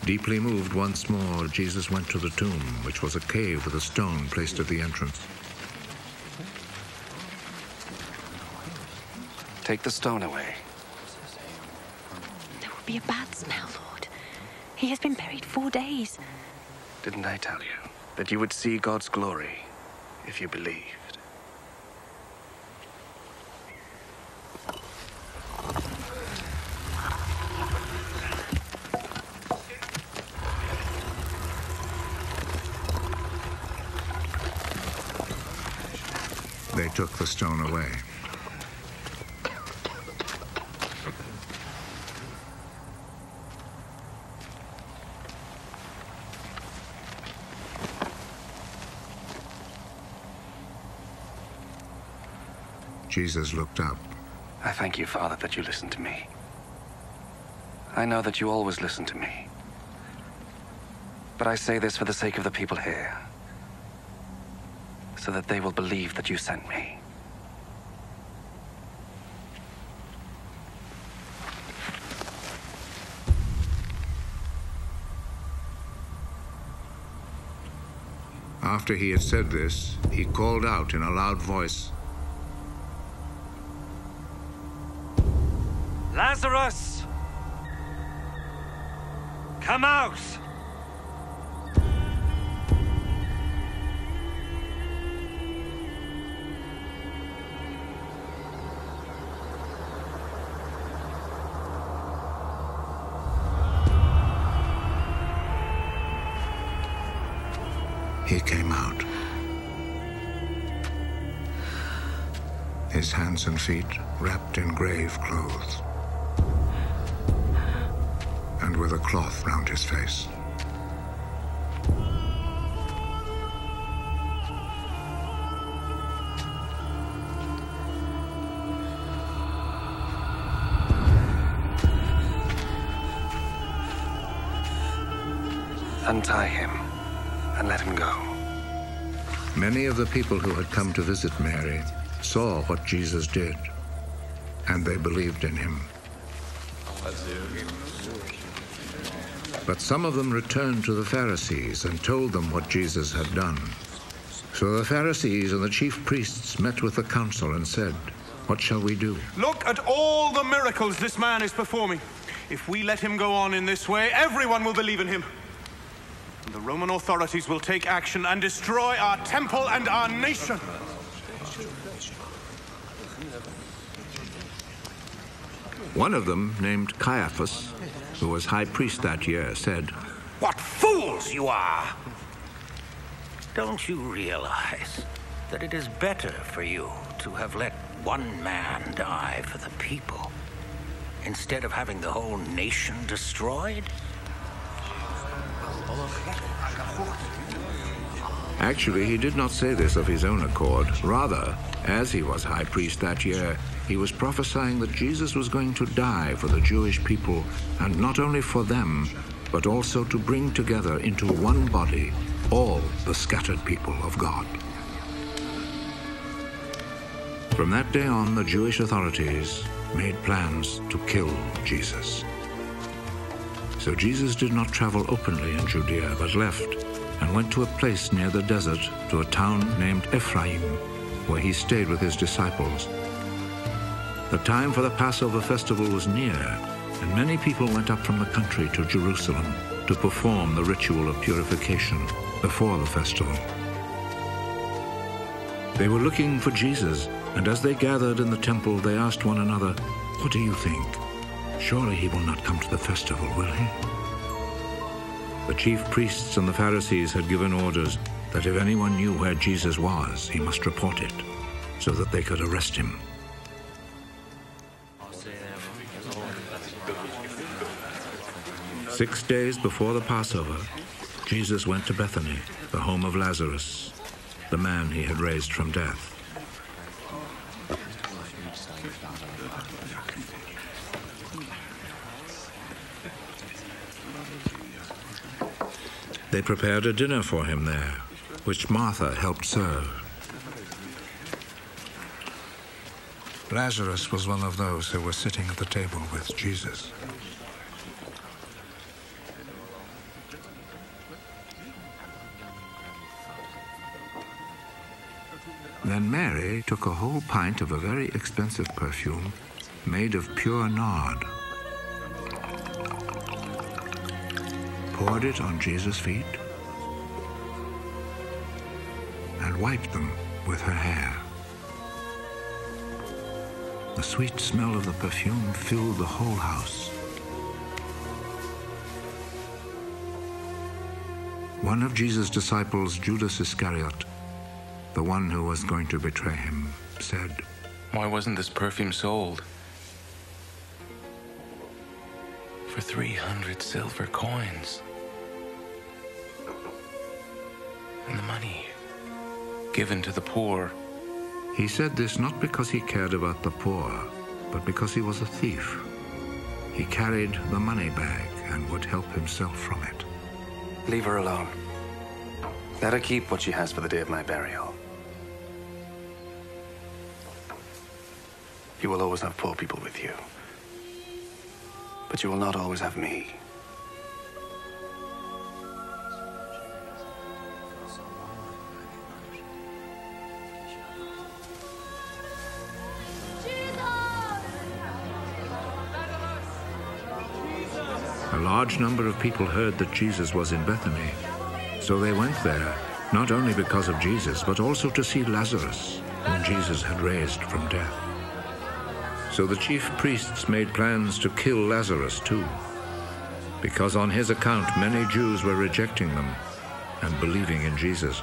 Deeply moved once more, Jesus went to the tomb, which was a cave with a stone placed at the entrance. Take the stone away. There will be a bad smell, Lord. He has been buried 4 days. Didn't I tell you that you would see God's glory if you believed? They took the stone away. Jesus looked up. I thank you, Father, that you listened to me. I know that you always listen to me. But I say this for the sake of the people here, so that they will believe that you sent me. After he had said this, he called out in a loud voice, Lazarus! Come out! He came out. His hands and feet wrapped in grave clothes, and with a cloth round his face. Untie him and let him go. Many of the people who had come to visit Mary saw what Jesus did, and they believed in him. But some of them returned to the Pharisees and told them what Jesus had done. So the Pharisees and the chief priests met with the council and said, "What shall we do?" Look at all the miracles this man is performing. If we let him go on in this way, everyone will believe in him. The Roman authorities will take action and destroy our temple and our nation. One of them, named Caiaphas, who was high priest that year, said, "What fools you are! Don't you realize that it is better for you to have let one man die for the people instead of having the whole nation destroyed?" Actually, he did not say this of his own accord. Rather, as he was high priest that year, he was prophesying that Jesus was going to die for the Jewish people, and not only for them, but also to bring together into one body all the scattered people of God. From that day on, the Jewish authorities made plans to kill Jesus. So Jesus did not travel openly in Judea, but left and went to a place near the desert, to a town named Ephraim, where he stayed with his disciples. The time for the Passover festival was near, and many people went up from the country to Jerusalem to perform the ritual of purification before the festival. They were looking for Jesus, and as they gathered in the temple, they asked one another, "What do you think? Surely he will not come to the festival, will he?" The chief priests and the Pharisees had given orders that if anyone knew where Jesus was, he must report it, so that they could arrest him. "6 days before the Passover, Jesus went to Bethany, the home of Lazarus, the man he had raised from death. They prepared a dinner for him there, which Martha helped serve. Lazarus was one of those who were sitting at the table with Jesus. Then Mary took a whole pint of a very expensive perfume made of pure nard, poured it on Jesus' feet, and wiped them with her hair. The sweet smell of the perfume filled the whole house. One of Jesus' disciples, Judas Iscariot, the one who was going to betray him, said, "Why wasn't this perfume sold for 300 silver coins? And the money given to the poor." He said this not because he cared about the poor, but because he was a thief. He carried the money bag and would help himself from it. Leave her alone. Let her keep what she has for the day of my burial. You will always have poor people with you, but you will not always have me. A large number of people heard that Jesus was in Bethany, so they went there, not only because of Jesus, but also to see Lazarus, whom Jesus had raised from death. So the chief priests made plans to kill Lazarus too, because on his account many Jews were rejecting them and believing in Jesus.